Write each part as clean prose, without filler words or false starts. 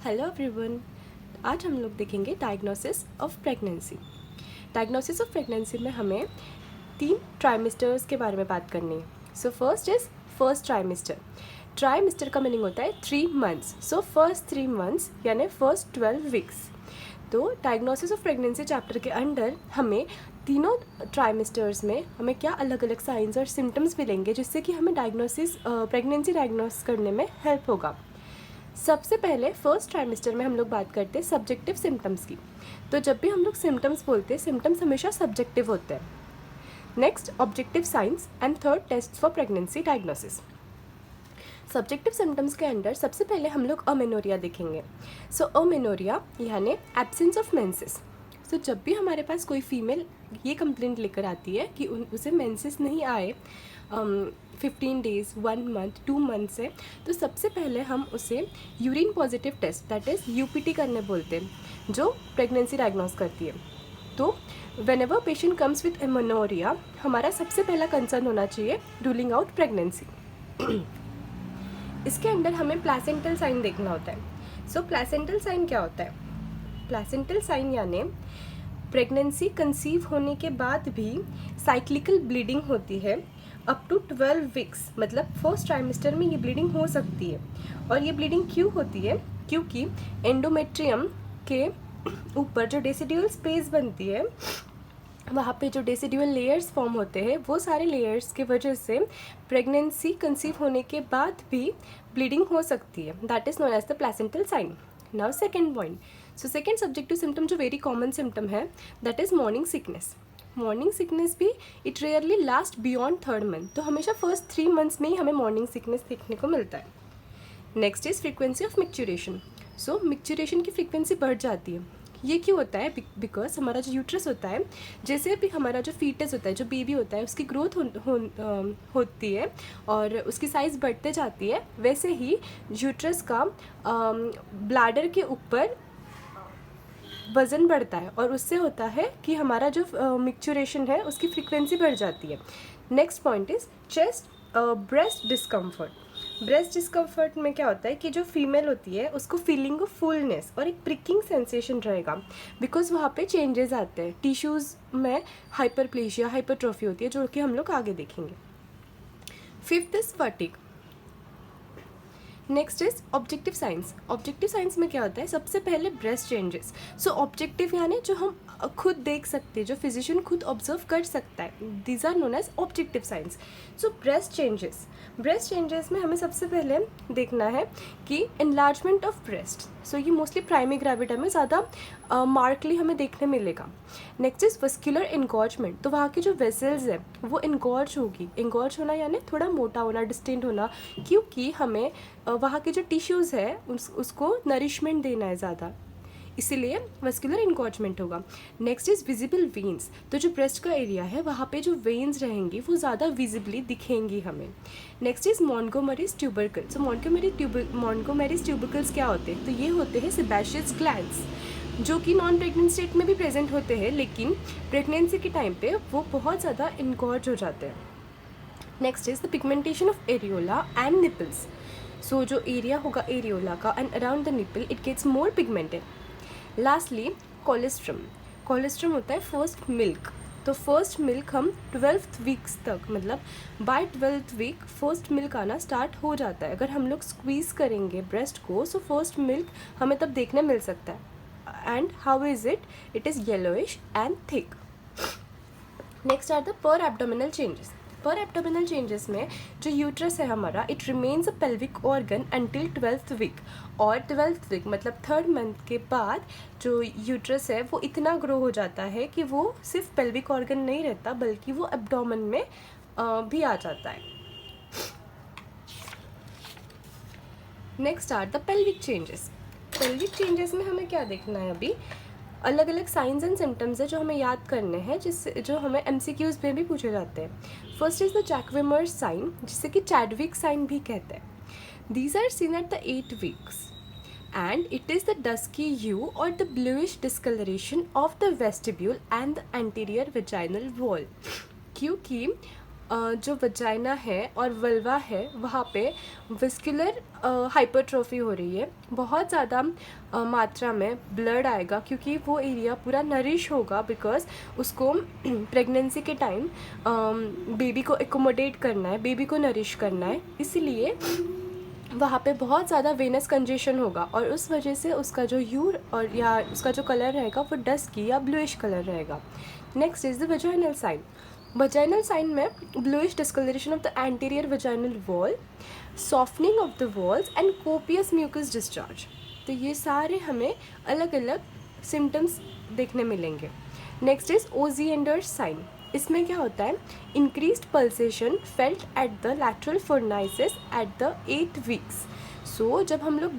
Hello everyone. आज हम लोग देखेंगे diagnosis of pregnancy. Diagnosis of pregnancy में हमें 3 ट्राइमेस्टर्स के बारे में बात करनी है। So first is first trimester. Trimester का मीनिंग होता है 3 मंथ्स। सो फर्स्ट 3 मंथ्स यानी फर्स्ट 12 वीक्स। तो डायग्नोसिस ऑफ प्रेगनेंसी चैप्टर के अंडर हमें तीनों ट्राइमेस्टर्स में हमें क्या अलग अलग साइंस और सिम्टम्स मिलेंगे जिससे कि हमें प्रेगनेंसी डायग्नोस करने में हेल्प होगा। सबसे पहले फर्स्ट ट्राइमेस्टर में हम लोग बात करते हैं सब्जेक्टिव सिम्टम्स की। तो जब भी हम लोग सिम्टम्स बोलते हैं, सिम्टम्स हमेशा सब्जेक्टिव होते हैं। Next objective signs and third test for pregnancy diagnosis. Subjective symptoms के अंदर सबसे पहले हम लोग अमेनोरिया देखेंगे। सो अमेनोरिया यानी एब्सेंस ऑफ मेंसेस। सो जब भी हमारे पास कोई फीमेल ये कंप्लेंट लेकर आती है कि उसे मेंसेस नहीं आए 15 डेज़ 1 मंथ 2 मंथ से, तो सबसे पहले हम उसे urine positive test that is UPT करने बोलते हैं, जो प्रेगनेंसी डायग्नोस करती है। तो whenever patient comes with amenorrhoea, हमारा सबसे पहला कंसर्न होना चाहिए रूलिंग आउट प्रेगनेंसी। इसके अंदर हमें प्लेसेंटल साइन देखना होता है। सो प्लेसेंटल साइन क्या होता है? प्लेसेंटल साइन यानी प्रेगनेंसी कंसीव होने के बाद भी साइक्लिकल ब्लीडिंग होती है अप टू 12 वीक्स। मतलब फर्स्ट ट्राइमेस्टर में ये ब्लीडिंग हो सकती है। और ये ब्लीडिंग क्यों होती है? क्योंकि एंडोमेट्रियम के ऊपर जो डेसिडुअल स्पेस बनती है, वहाँ पे जो डेसिडुअल लेयर्स फॉर्म होते हैं, वो सारे लेयर्स की वजह से प्रेगनेंसी कंसीव होने के बाद भी ब्लीडिंग हो सकती है। That is known as the placental sign. Now second point. So second subjective symptom जो वेरी कॉमन सिम्टम है, that is morning sickness. Morning sickness भी it rarely last beyond 3rd month. तो हमेशा फर्स्ट 3 मंथ्स में ही हमें morning sickness देखने को मिलता है। Next is frequency of micturition. So micturition की फ्रीक्वेंसी बढ़ जाती है। ये क्यों होता है? बिकॉज हमारा जो यूट्रस होता है, जैसे भी हमारा जो फीटस होता है, जो बेबी होता है, उसकी ग्रोथ होती है और उसकी साइज़ बढ़ते जाती है, वैसे ही यूट्रस का ब्लैडर के ऊपर वज़न बढ़ता है और उससे होता है कि हमारा जो मिक्चुरेशन है उसकी फ्रीक्वेंसी बढ़ जाती है। Next point is chest breast discomfort. Breast discomfort में क्या होता है कि जो फीमेल होती है उसको फीलिंग ऑफ फुलनेस और एक प्रिकिंग सेंसेशन रहेगा, बिकॉज वहाँ पे चेंजेस आते हैं। टिश्यूज़ में हाइपरप्लेशिया, हाइपरट्रॉफी होती है, जो कि हम लोग आगे देखेंगे। Fifth is fatigue. Next is objective science. Objective science में क्या होता है? सबसे पहले ब्रेस्ट चेंजेस। सो ऑब्जेक्टिव यानी जो हम खुद देख सकते हैं, जो फिजिशियन खुद ऑब्जर्व कर सकता है, these are known as objective signs. So breast changes, breast changes में हमें सबसे पहले देखना है कि एनलार्जमेंट ऑफ ब्रेस्ट। सो ये मोस्टली प्राइमरी ग्रेविटा में ज़्यादा मार्कली हमें देखने मिलेगा। Next is vascular engorgement. तो वहाँ की जो वेसल्स है वो इनगॉर्ज होगी। इनगॉर्ज होना यानी थोड़ा मोटा होना, डिस्टेंट होना, क्योंकि हमें वहाँ के जो टिश्यूज़ है उसको नरिशमेंट देना है ज़्यादा, इसीलिए वस्कुलर इनगॉर्जमेंट होगा। Next is visible veins. तो जो ब्रेस्ट का एरिया है वहाँ पे जो वेन्स रहेंगी वो ज़्यादा विजिबली दिखेंगी हमें। Next is Montgomery's tubercle. So Montgomery's tubercles क्या होते हैं? तो ये होते हैं सेबेशियस ग्लैंड्स, जो कि नॉन प्रेग्नेंट स्टेट में भी प्रेजेंट होते हैं, लेकिन प्रेगनेंसी के टाइम पे वो बहुत ज़्यादा इनगॉर्ज हो जाते हैं। Next is the pigmentation of areola and nipples. So जो एरिया होगा एरियोला का and around the nipple, it gets more pigmented. Lastly colostrum. Colostrum होता है फर्स्ट मिल्क। तो फर्स्ट मिल्क हम 12th वीक्स तक, मतलब by 12th week first milk आना स्टार्ट हो जाता है। अगर हम लोग स्क्वीज़ करेंगे ब्रेस्ट को, सो फर्स्ट मिल्क हमें तब देखने मिल सकता है। And how is it? It is yellowish and thick. Next are the per abdominal changes. Per abdominal changes में जो यूट्रस है हमारा, it remains a pelvic organ until 12th week. और 12th वीक मतलब 3rd मंथ के बाद जो uterus है वो इतना ग्रो हो जाता है कि वो सिर्फ पेल्विक ऑर्गन नहीं रहता, बल्कि वो एब्डोमेन में भी आ जाता है। Next are the pelvic changes. Pelvic changes में हमें क्या देखना है? अभी अलग अलग साइंस एंड सिम्टम्स है जो हमें याद करने हैं, जिससे जो हमें MCQs में भी पूछे जाते हैं। First is the Jacquemier's sign, जिसे कि चैडविक साइन भी कहते हैं। These are seen at the 8 weeks and it is the dusky hue और the bluish discoloration of the vestibule and the anterior vaginal wall. क्योंकि जो वजाइना है और वल्वा है वहाँ पे विस्कुलर हाइपरट्रोफी हो रही है, बहुत ज़्यादा मात्रा में ब्लड आएगा क्योंकि वो एरिया पूरा नरिश होगा, बिकॉज उसको प्रेगनेंसी के टाइम बेबी को एकोमोडेट करना है, बेबी को नरिश करना है, इसलिए वहाँ पे बहुत ज़्यादा वेनस कंजेशन होगा और उस वजह से उसका जो ह्यू और या उसका जो कलर रहेगा वो डस्की या ब्लूइश कलर रहेगा। Next is the vaginal sign. Vaginal sign में bluish discoloration of the anterior vaginal wall, softening of the walls and copious mucus discharge. तो ये सारे हमें अलग अलग सिम्टम्स देखने मिलेंगे। Next is Osiander's sign. इसमें क्या होता है, increased pulsation felt at the lateral fornices at the 8 weeks. So जब हम लोग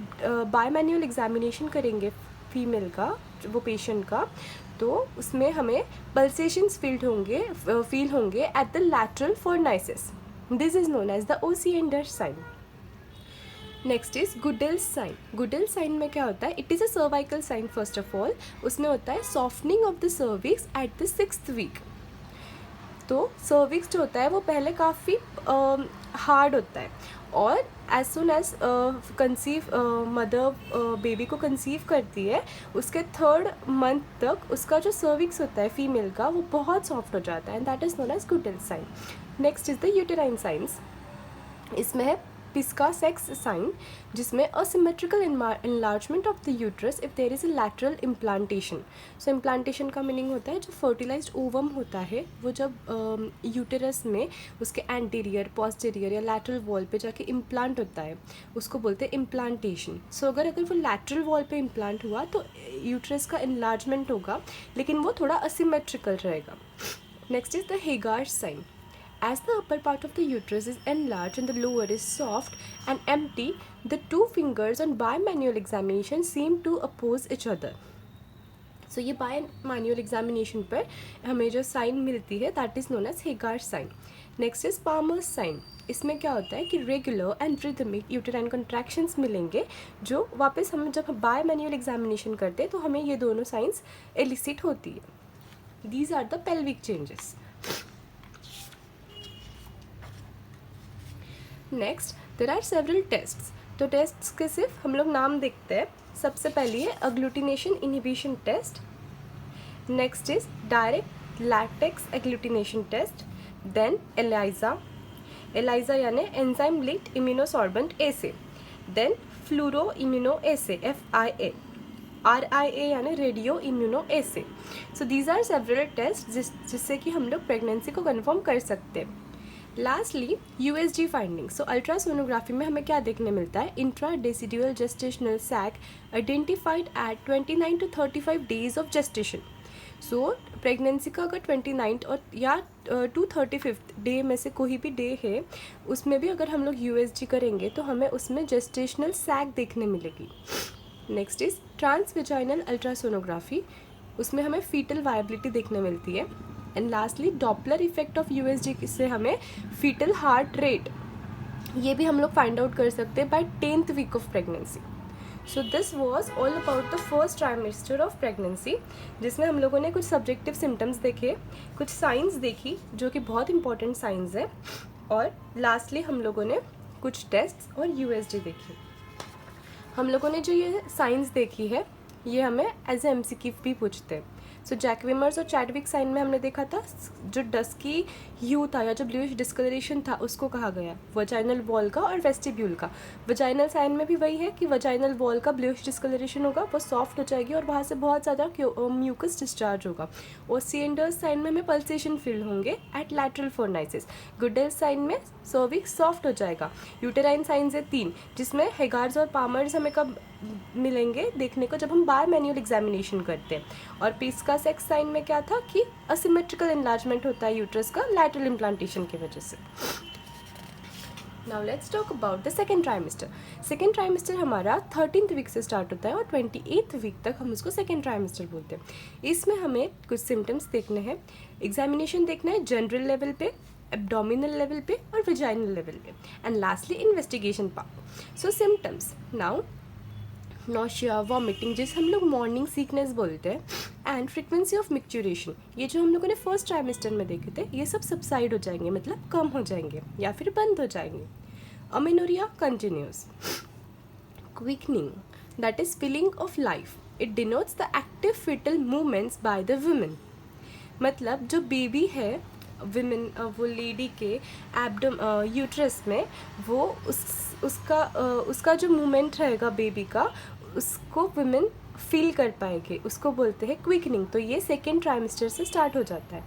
बायोमैनुअल एग्जामिनेशन करेंगे फीमेल का, वो पेशेंट का, तो उसमें हमें पल्सेशंस फील होंगे at the lateral fornices. This is known as the Osiander sign. Next is Goodell's sign. Goodell's sign में क्या होता है, it is a cervical sign first of all. उसमें होता है softening of the cervix at the 6th week. तो cervix जो होता है वो पहले काफ़ी हार्ड होता है और as soon as conceive mother baby को कंसीव करती है, उसके 3rd मंथ तक उसका जो सर्विक्स होता है फीमेल का वो बहुत सॉफ्ट हो जाता है, and that is known as Goodell's sign. Next is the uterine signs. इसमें है पिस्का सेक्स साइन, जिसमें asymmetrical enlargement of the uterus if there is a lateral implantation. So implantation का मीनिंग होता है जो फर्टिलाइज्ड ओवम होता है वो जब यूटेरस में उसके एंटीरियर, पोस्टीरियर या लैटरल वॉल पे जाके इम्प्लांट होता है उसको बोलते हैं इम्प्लांटेशन। सो अगर वो लैटरल वॉल पे इम्प्लांट हुआ तो यूट्रस का enlargement होगा, लेकिन वो थोड़ा असिमेट्रिकल रहेगा। Next is the Hegar's sign. As the upper part of the uterus is enlarged and the lower is soft and empty, the two fingers on bimanual examination seem to oppose each other. So ये bimanual examination पर हमें जो sign मिलती है that is known as Hagar's sign. Next is Palmer's sign. इसमें क्या होता है कि regular and rhythmic uterine contractions मिलेंगे जो वापस हम जब बायोमैनुअल एग्जामिनेशन करते हैं तो हमें ये दोनों साइंस एलिसिट होती है। These are the pelvic changes. Next there are several tests. तो टेस्ट्स के सिर्फ हम लोग नाम देखते हैं। सबसे पहली है agglutination inhibition test, next is direct latex agglutination test, then ELISA यानी enzyme linked immunosorbent assay, then fluoro immuno assay FIA, RIA यानी radio immuno assay. So these are several test जिससे कि हम लोग प्रेगनेंसी को कन्फर्म कर सकते हैं। Lastly USG finding. So ultrasonography में हमें क्या देखने मिलता है, intra decidual gestational sac identified at 29 to 35 days of gestation. So pregnancy का अगर 29 और या to 35th डे में से कोई भी डे है उसमें भी अगर हम लोग USG करेंगे तो हमें उसमें जेस्टेशनल सैक देखने मिलेगी। नेक्स्ट इज ट्रांसवेजाइनल अल्ट्रासोनोग्राफी, उसमें हमें फीटल वायबिलिटी देखने मिलती है। And lastly Doppler effect of USG से हमें फीटल हार्ट रेट ये भी हम लोग फाइंड आउट कर सकते हैं by 10th week of pregnancy. So this was all about the first trimester of pregnancy, जिसमें हम लोगों ने कुछ सब्जेक्टिव सिम्टम्स देखे, कुछ साइंस देखी जो कि बहुत इंपॉर्टेंट साइंस है, और लास्टली हम लोगों ने कुछ टेस्ट और USG देखी। हम लोगों ने जो ये साइंस देखी है ये हमें एज ए MCQ भी पूछते हैं। सो जैकविमर्स और चैडविक साइन में हमने देखा था जो डस्की ह्यू था या जो ब्लूइश डिस्कलरेशन था उसको कहा गया वजाइनल वॉल का और वेस्टिब्यूल का। वजाइनल साइन में भी वही है कि वजाइनल वॉल का ब्लूइश डिस्कलरेशन होगा, वो सॉफ्ट हो जाएगी और वहाँ से बहुत ज़्यादा म्यूकस डिस्चार्ज होगा। ओसिएंडर्स साइन में हमें पल्सेशन फील होंगे एट लैटरल फोर्नाइसिस। गुडेल्स साइन में सर्विक्स सॉफ्ट हो जाएगा। यूटेराइन साइंस है 3, जिसमें हेगार्स और पामर्स हमें कब मिलेंगे देखने को, जब हम बायोमैनुअल एग्जामिनेशन करते हैं। और पिस्का सेक्स साइन में क्या था कि असिमेट्रिकल एनलार्जमेंट होता है यूट्रस का लैटरल इम्प्लांटेशन की वजह से। Now let's talk about the second trimester. Second trimester हमारा 13th वीक से स्टार्ट होता है और 28th वीक तक हम उसको सेकेंड ट्राइमेस्टर बोलते हैं। इसमें हमें कुछ सिम्टम्स देखने हैं, एग्जामिनेशन देखना है जनरल लेवल पे, एब्डोमिनल लेवल पे और वेजाइनल लेवल पे, and lastly investigation part. So symptoms now nausea, vomiting जिसे हम लोग मॉर्निंग सीकनेस बोलते हैं, एंड फ्रीक्वेंसी ऑफ मिक्चुरेशन, ये जो हम लोगों ने फर्स्ट ट्राइमेस्टर में देखे थे ये सब सबसाइड हो जाएंगे, मतलब कम हो जाएंगे या फिर बंद हो जाएंगे. Amenorrhoea continues. Quickening, that is feeling of life. It denotes the active fetal movements by the women. मतलब जो बेबी है विमेन, वो लेडी के यूट्रस में, वो उसका जो मूवमेंट रहेगा बेबी का, उसको वुमेन फील कर पाएंगे, उसको बोलते हैं क्विकनिंग. तो ये सेकेंड ट्राइमेस्टर से स्टार्ट हो जाता है.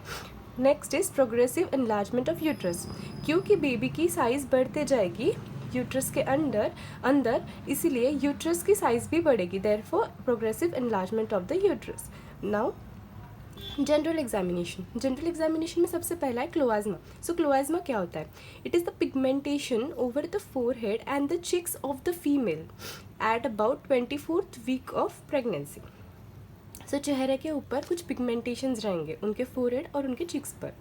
Next is progressive enlargement of uterus. क्योंकि बेबी की साइज़ बढ़ते जाएगी यूट्रस के अंदर, इसीलिए यूट्रस की साइज़ भी बढ़ेगी. Therefore progressive enlargement of the uterus. Now general examination. General examination में सबसे पहला है क्लोआज्मा. सो क्लोआज्मा क्या होता है? It is the pigmentation over the forehead and the cheeks of the female at about 24th week of pregnancy. So चेहरे के ऊपर कुछ पिगमेंटेशंस रहेंगे उनके फोरहेड और उनके चिक्स पर.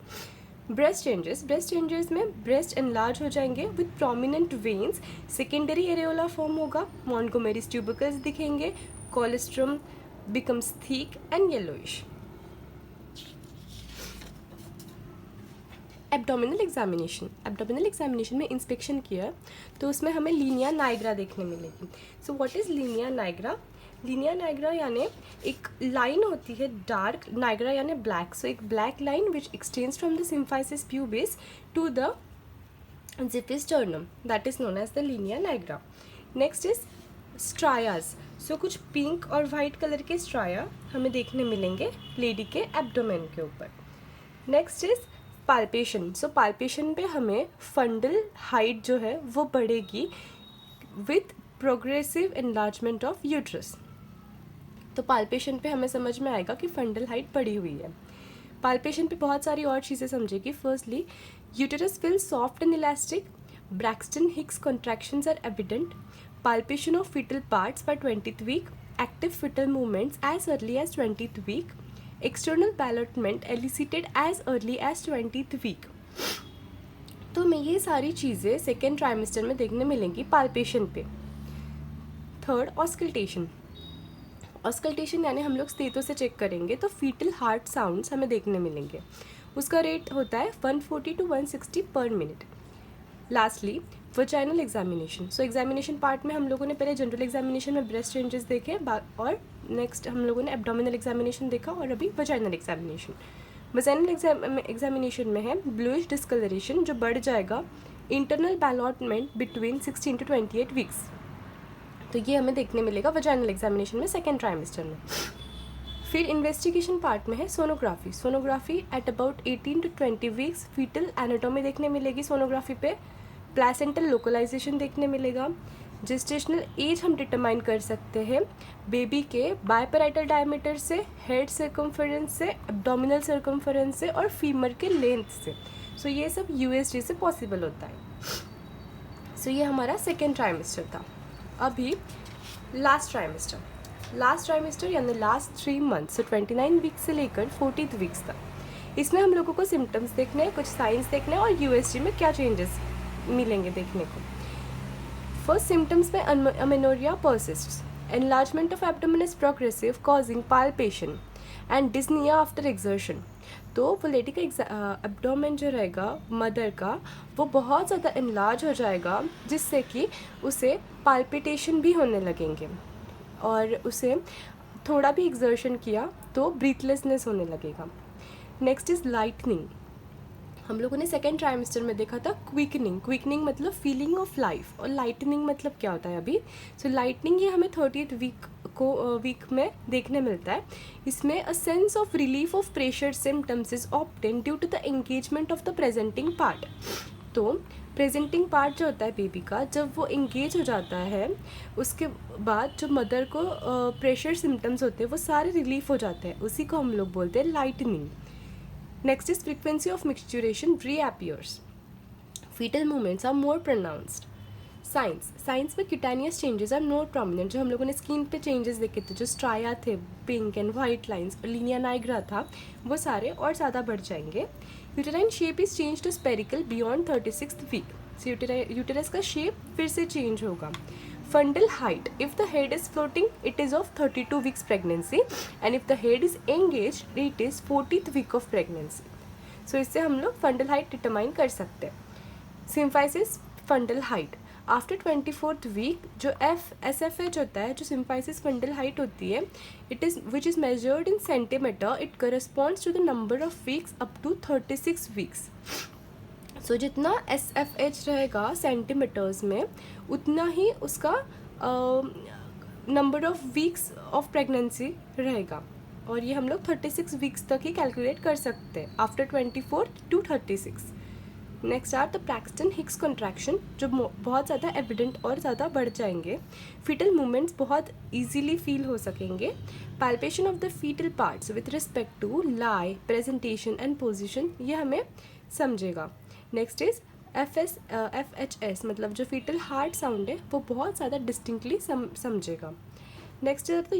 Breast changes. ब्रेस्ट चेंजेस में ब्रेस्ट एनलार्ज हो जाएंगे with prominent veins. Secondary areola form होगा. मॉन्टगोमेरीज ट्यूबरकल्स दिखेंगे. Colostrum becomes thick and yellowish. Abdominal examination. Abdominal examination में इंस्पेक्शन किया तो उसमें हमें लीनिया नाइग्रा देखने मिलेगी. So what is linea nigra? Linea nigra यानी एक लाइन होती है डार्क, नाइग्रा यानी ब्लैक. सो एक black line which extends from the symphysis pubis to the जिफिस sternum, that is known as the linea nigra. Next is striae. So कुछ pink और white colour के striae हमें देखने मिलेंगे लेडी के abdomen के ऊपर. Next is palpation. So palpation पे हमें फंडल हाइट जो है वो बढ़ेगी with progressive enlargement of uterus. तो पाल्पेशन पे हमें समझ में आएगा कि फंडल हाइट बढ़ी हुई है. पाल्पेशन पे बहुत सारी और चीज़ें समझेगी. Firstly, uterus feels soft and elastic. Braxton Hicks contractions are evident. Palpation of fetal parts by 20th week. Active fetal movements as early as 20th week. External ballotment elicited as early as 20th week. तो मैं ये सारी चीज़ें second trimester में देखने मिलेंगी palpation पे. Third, auscultation. Auscultation यानी हम लोग स्टेथो से चेक करेंगे तो फीटल हार्ट साउंड्स हमें देखने मिलेंगे. उसका रेट होता है 140 to 160 पर मिनट. Lastly, vaginal examination. सो एग्जामिनेशन पार्ट में हम लोगों ने पहले जनरल एग्जामिनेशन में ब्रेस्ट चेंजेस देखे और नेक्स्ट हम लोगों ने एब्डोमिनल एग्जामिनेशन देखा और अभी वजाइनल एग्जामिनेशन. वजाइनल एग्जामिनेशन में है ब्लूइश डिस्कलरेशन जो बढ़ जाएगा internal ballottement between 16 to 28 weeks. तो ये हमें देखने मिलेगा वजाइनल एग्जामिनेशन में सेकेंड ट्राइमेस्टर में. फिर इन्वेस्टिगेशन पार्ट में है sonography. Sonography at about 18 to 20 weeks fetal anatomy देखने मिलेगी सोनोग्राफी पे. प्लेसेंटल लोकलाइजेशन देखने मिलेगा. जेस्टेशनल एज हम डिटरमाइन कर सकते हैं बेबी के बायपैराइटल डायमीटर से, हेड सर्कम्फरेंस से, एब्डोमिनल सर्कम्फरेंस से और फीमर के लेंथ से. सो ये सब USG से पॉसिबल होता है. सो ये हमारा सेकेंड ट्राइमेस्टर था. अभी लास्ट ट्राइमेस्टर यानी लास्ट 3 months, सो 29 वीक से लेकर 40th वीक्स तक. इसमें हम लोगों को सिम्टम्स देखने हैं, कुछ साइंस देखने हैं और USG में क्या चेंजेस मिलेंगे देखने को. फर्स्ट सिम्टम्स में amenorrhoea persists. Enlargement of abdomen is progressive causing palpation and dyspnoea after exertion. तो वो लेडी का एब्डोमेन जो रहेगा मदर का वो बहुत ज़्यादा एनलार्ज हो जाएगा जिससे कि उसे पाल्पिटेशन भी होने लगेंगे और उसे थोड़ा भी एक्सर्शन किया तो ब्रीथलेसनेस होने लगेगा. Next is lightning. हम लोगों ने सेकेंड ट्राइमेस्टर में देखा था क्विकनिंग मतलब फीलिंग ऑफ लाइफ, और लाइटनिंग मतलब क्या होता है अभी. सो लाइटनिंग ये हमें 30th वीक में देखने मिलता है. इसमें a sense of relief of pressure symptoms is obtain due to the engagement of the presenting part. तो प्रेजेंटिंग पार्ट जो होता है बेबी का, जब वो इंगेज हो जाता है उसके बाद जो मदर को प्रेशर सिम्टम्स होते हैं वो सारे रिलीफ हो जाते हैं. उसी को हम लोग बोलते हैं lightning. Next is frequency of micturition reappears. Fetal movements are more pronounced. Signs में cutaneous changes are more prominent. जो हम लोगों ने स्किन पे चेंजेस देखे थे, जो स्ट्राया थे, pink and white lines, linea nigra था, वो सारे और ज़्यादा बढ़ जाएंगे. Uterine shape is change to spherical beyond 36th week. Uterus का शेप फिर से चेंज होगा. Fundal height, if the head is floating, it is of 32 weeks pregnancy, and if the head is engaged, it is 40th week of pregnancy. So इससे हम लोग fundal height determine कर सकते हैं. Symphysis fundal height, after 24th week जो SFH होता है, जो सिम्फाइसिस फंडल हाइट होती है, it is which is measured in centimetre. It corresponds to the number of weeks up to 36 weeks. So जितना SFH रहेगा सेंटीमीटर्स में, उतना ही उसका number of weeks of pregnancy रहेगा. और ये हम लोग 36 वीक्स तक ही कैलकुलेट कर सकते हैं, after 24 to 36. Next are the Braxton Hicks contraction, जो बहुत ज़्यादा एविडेंट और ज़्यादा बढ़ जाएंगे. फीटल मूवमेंट्स बहुत ईजीली फील हो सकेंगे. Palpation of the fetal parts with respect to lie, presentation and position, ये हमें समझेगा. नेक्स्ट इज FHS, मतलब जो फीटल हार्ट साउंड है वो बहुत ज़्यादा डिस्टिंक्टली समझेगा. Next is the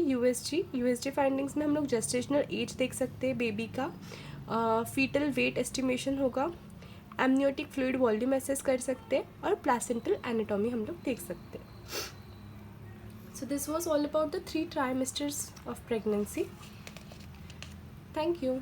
USG findings में हम लोग जेस्टेशनल एज देख सकते हैं बेबी का, फीटल वेट एस्टिमेशन होगा, एमनियोटिक फ्लूइड वॉल्यूम एसेस कर सकते हैं, और प्लासेंटल एनाटॉमी हम लोग देख सकते हैं. So this was all about the 3 trimesters of pregnancy. Thank you.